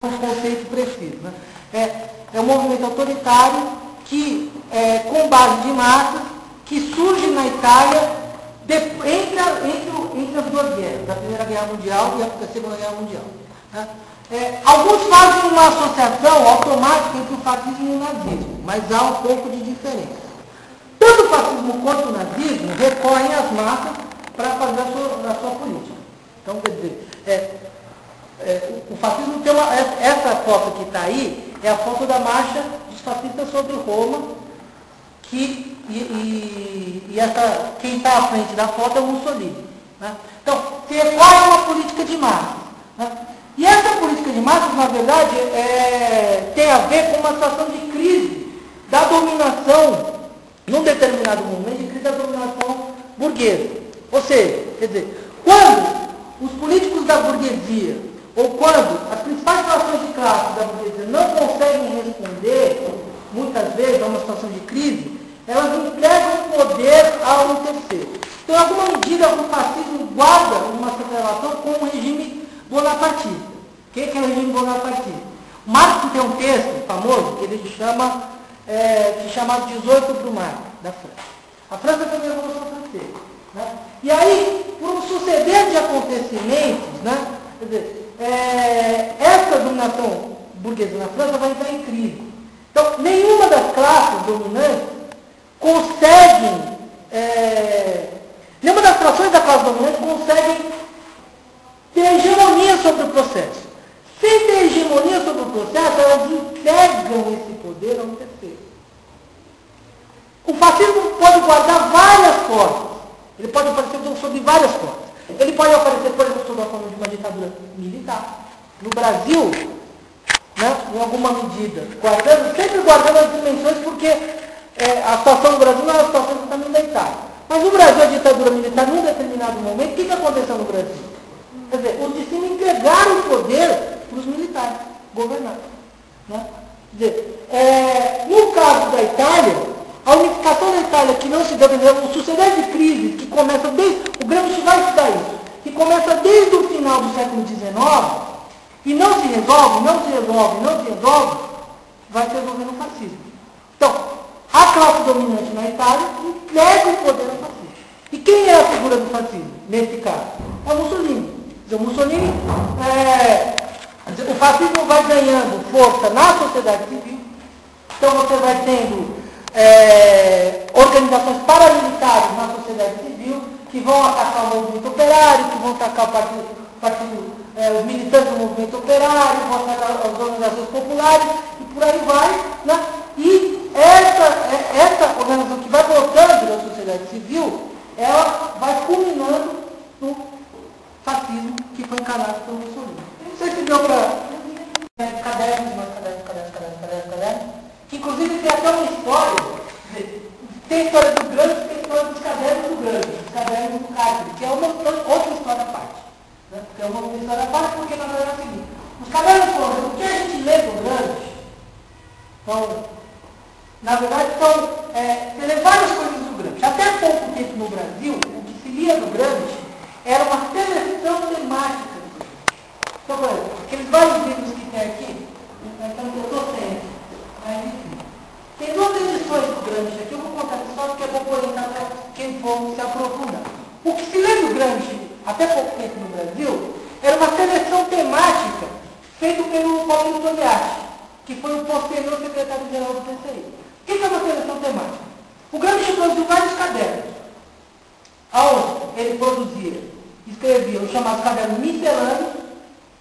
um conceito preciso. Né? É um movimento autoritário que, com base de massas, que surge na Itália entre as duas guerras, a Primeira Guerra Mundial e a Segunda Guerra Mundial. Né? Alguns fazem uma associação automática entre o fascismo e o nazismo, mas há um pouco de diferença. Tanto o fascismo quanto o nazismo recorrem às massas para fazer a sua política. Então, quer dizer, o fascismo tem essa foto que está aí, é a foto da marcha dos fascistas sobre Roma, quem está à frente da foto é o Mussolini. Né? Então, se recorre a uma política de massas. Né? E essa política de massas, na verdade, tem a ver com uma situação de crise da dominação, num determinado momento, de crise da dominação burguesa. Ou seja, quer dizer, quando os políticos da burguesia, ou quando as principais relações de classe da burguesia não conseguem responder, muitas vezes, a uma situação de crise, elas entregam o poder a um terceiro. Então, em alguma medida, o fascismo guarda uma certa relação com o regime bonapartista. O que é o regime bonapartista? Marx tem um texto famoso que ele chama de 18 para o Marx, da França. A França foi a Revolução Francesa. Né? E aí, por um suceder de acontecimentos, né, quer dizer, essa dominação burguesa na França vai entrar em crise. Então, nenhuma das classes dominantes conseguem, nenhuma das frações da classe dominante conseguem ter hegemonia sobre o processo. Sem ter hegemonia sobre o processo, elas entregam esse poder a um terceiro. O fascismo pode guardar várias formas. Ele pode aparecer sob várias formas. Ele pode aparecer, por exemplo, sob a forma de uma ditadura militar. No Brasil, né, em alguma medida, sempre guardando as dimensões, porque a situação do Brasil não é a situação exatamente da Itália. Mas no Brasil, a ditadura militar, num determinado momento, o que aconteceu no Brasil? Quer dizer, os de cima entregaram o poder para os militares governar. Né? Quer dizer, no caso da Itália, a unificação da Itália que não se deu, o suceder de crises que começa desde, o Gramsci vai estudar isso, que começa desde o final do século XIX, e não se resolve, vai se resolver no fascismo. Então, a classe dominante na Itália entrega o poder ao fascismo. E quem é a figura do fascismo, nesse caso? É o Mussolini. O Mussolini, o fascismo vai ganhando força na sociedade civil, então você vai tendo organizações paramilitares na sociedade civil que vão atacar o movimento operário, que vão atacar os militantes do movimento operário, vão atacar as organizações populares e por aí vai. Né? E essa organização que vai voltando da sociedade civil, ela vai culminando no fascismo que foi encarnado pelo Mussolini. Não sei se deu para cadernos, que inclusive tem até uma história, tem a história do Gramsci, tem a história dos cadernos do Gramsci, dos cadernos do Carter, que é uma outra história à parte. Né? Que é uma história à parte porque na verdade é o seguinte, os cadernos foram, o que a gente lê do Gramsci, na verdade você lê várias coisas do Gramsci. Até pouco tempo no Brasil, o que se lia do Gramsci era uma seleção temática do Gramsci. Então, por exemplo, aqueles vários livros que tem aqui, então eu estou sem, mas enfim. Tem duas edições do Gramsci aqui, eu vou contar essa história porque é bom orientar para quem for se aprofundar. O que se lê do Gramsci até pouco tempo no Brasil era uma seleção temática feita pelo Paulo Togliatti, que foi o posterior secretário-geral do PCI. O que é uma seleção temática? O Gramsci produziu vários cadernos, onde ele escrevia os chamados cadernos miscelâneos,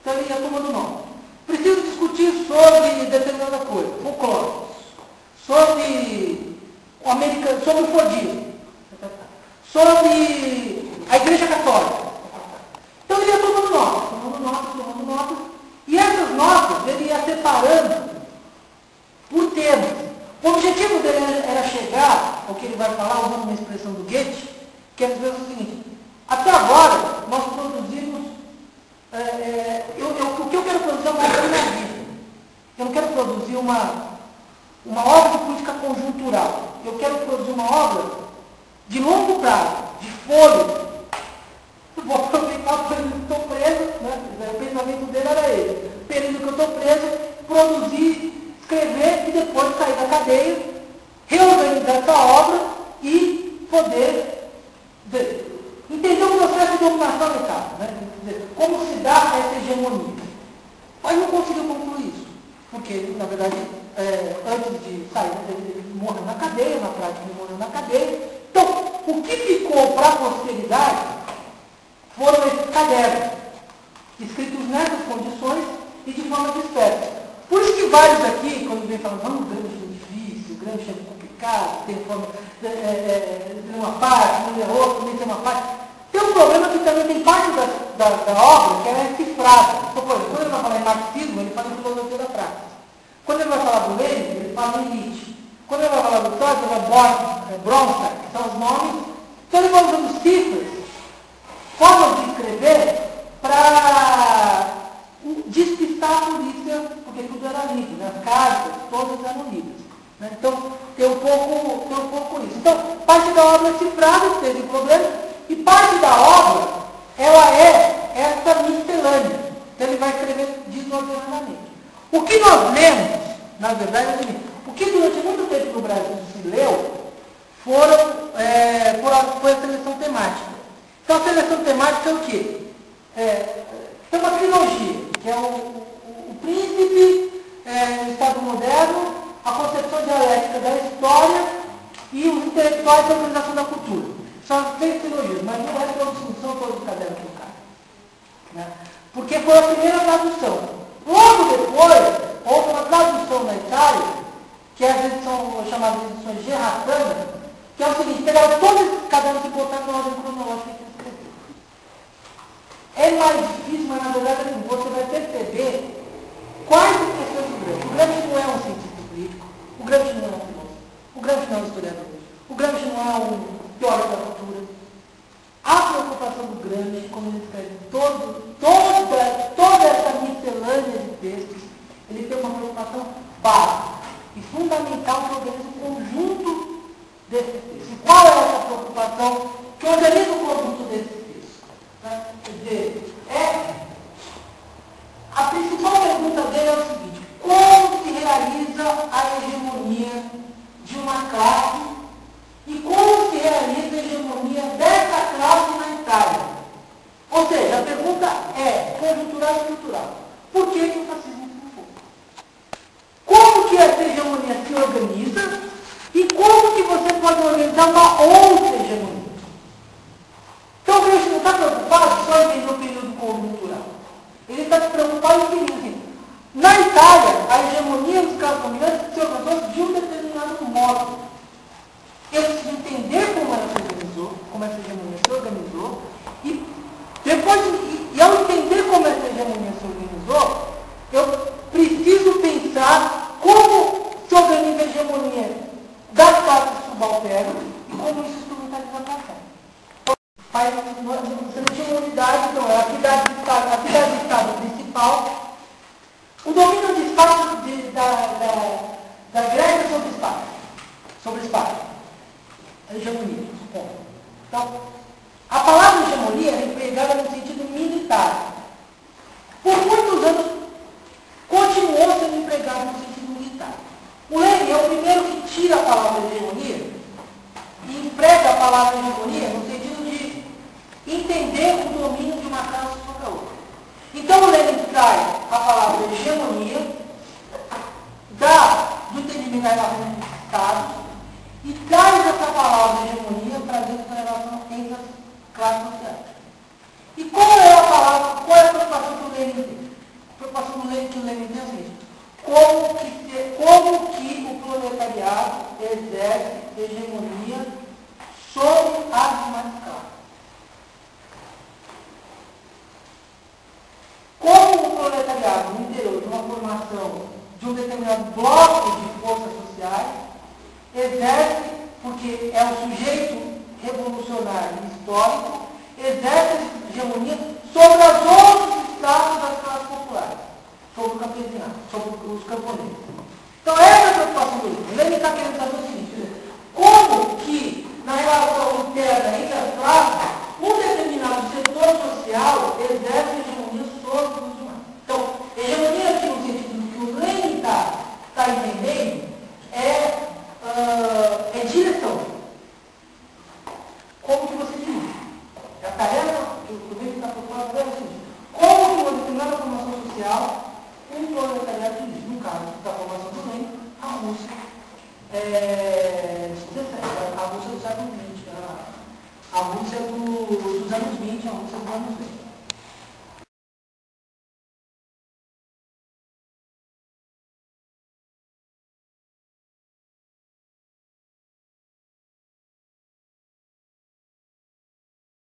então ele ia tomando nome. Preciso discutir sobre determinada coisa, folclore, sobre o Fordismo, sobre a Igreja Católica. Então ele ia tomando notas, e essas notas ele ia separando por temas. O objetivo dele era chegar ao que ele vai falar, usando uma expressão do Goethe, que é dizer o seguinte: até agora nós produzimos, o que eu quero produzir é uma obra na vida. Eu não quero produzir uma obra de política conjuntural. Eu quero produzir uma obra de longo prazo, de fôlego. Vou aproveitar o período que estou preso, né? O pensamento dele era esse. O período que eu estou preso, cadeia, reorganizar essa obra e poder entender o processo de dominação da casa, né? Como se dá essa hegemonia. Mas não conseguiu concluir isso, porque, na verdade, antes de sair, ele morreu na cadeia, na prática ele morreu na cadeia. Então, o que ficou para a posteridade foram esses cadernos, escritos nessas condições e de forma dispersa. Por isso que vários aqui, quando vem falando, o grande é difícil, o grande é complicado, tem forma, uma parte, não é outra, nem tem uma parte. Tem um problema que também tem parte da obra que ela é cifrada. Então, por exemplo, quando ele vai falar em marxismo, ele fala em filosofia da prática. Quando ele vai falar do Lenin, ele fala em Nietzsche. Quando ele vai falar do Trotsky, ele vai Bronstein, que são os nomes. Então ele vai usando cifras, formas de escrever, para despistar a polícia, porque tudo era livre, né? As cartas, todas eram livres. Né? Então, tem um pouco isso. Então, parte da obra é cifrada, teve problema, e parte da obra, ela é essa miscelânea. Então, ele vai escrever desordenadamente. O que nós lemos, na verdade, é o seguinte: o que durante muito tempo no Brasil se leu foi a seleção temática. Então, a seleção temática é o quê? Tem uma trilogia, que é o Príncipe, o Estado Moderno, a concepção dialética da história e os intelectuais da organização da cultura. São as 3 trilogias, mas não são todos os cadernos do cara. Né? Porque foi a primeira tradução. Logo depois, houve uma tradução na Itália, que às vezes são chamadas de edições Gerratanas, que é o seguinte: pegaram todos esses cadernos e botaram na ordem cronológica que escreveu. É mais difícil, mas na verdade assim, você vai perceber quais as questões do Gramsci. O Gramsci não é um cientista político, o Gramsci não é um filósofo, o Gramsci não é um historiador, o Gramsci não é um teórico da cultura. A preocupação do Gramsci, como ele escreve toda essa miscelânea de textos, ele tem uma preocupação básica e fundamental que organiza o conjunto desses textos. E qual é essa preocupação que organiza o conjunto desses textos? Né? Quer dizer, a principal pergunta dele é o seguinte: como se realiza a hegemonia de uma classe e como se realiza a hegemonia dessa classe na Itália? Ou seja, a pergunta é conjuntural e estrutural. Por que o fascismo triunfou? Como que essa hegemonia se organiza e como que você pode organizar uma outra hegemonia? Então o Gramsci não está preocupado só em entender o período conjuntural. Ele está se preocupado em seguinte: na Itália, a hegemonia dos classes dominantes se organizou de um determinado modo. Eu preciso entender como ela se organizou, como essa hegemonia se organizou, e ao entender como essa hegemonia se organizou, eu preciso pensar como se organiza a hegemonia das classes subalternas e como isso instrumentaliza a classe. Você não tinha uma unidade, então, a atividade de Estado principal, o domínio de espaço da Grécia sobre Esparta. A hegemonia, supondo. Então, a palavra hegemonia é empregada no sentido militar. Por muitos anos, continuou sendo empregada no sentido militar. O Lenin é o primeiro que tira a palavra hegemonia e emprega a palavra hegemonia no sentido de entender o domínio de uma classe sobre a outra. Então, o Lenin traz a palavra hegemonia do entendimento da relação entre Estados e traz essa palavra hegemonia trazendo essa relação entre as classes sociais. E qual é a palavra, qual é a preocupação que o Lenin tem? A preocupação que o Lenin tem é a seguinte: como que o proletariado exerce hegemonia sobre as demais classes? Como o proletariado, no interior de uma formação de um determinado bloco de forças sociais, exerce, porque é um sujeito revolucionário e histórico, exerce hegemonia sobre os outros estados das classes populares, sobre o campesinato, sobre os camponeses. Então, essa é a preocupação do Lenin. O Lenin está querendo saber o seguinte: como que, na relação interna entre as classes, um determinado setor social exerce hegemonia sobre os demais. Então, hegemonia aqui no sentido do que o Lenin está entendendo é social, o proletariado dirige. No caso da formação também, a Rússia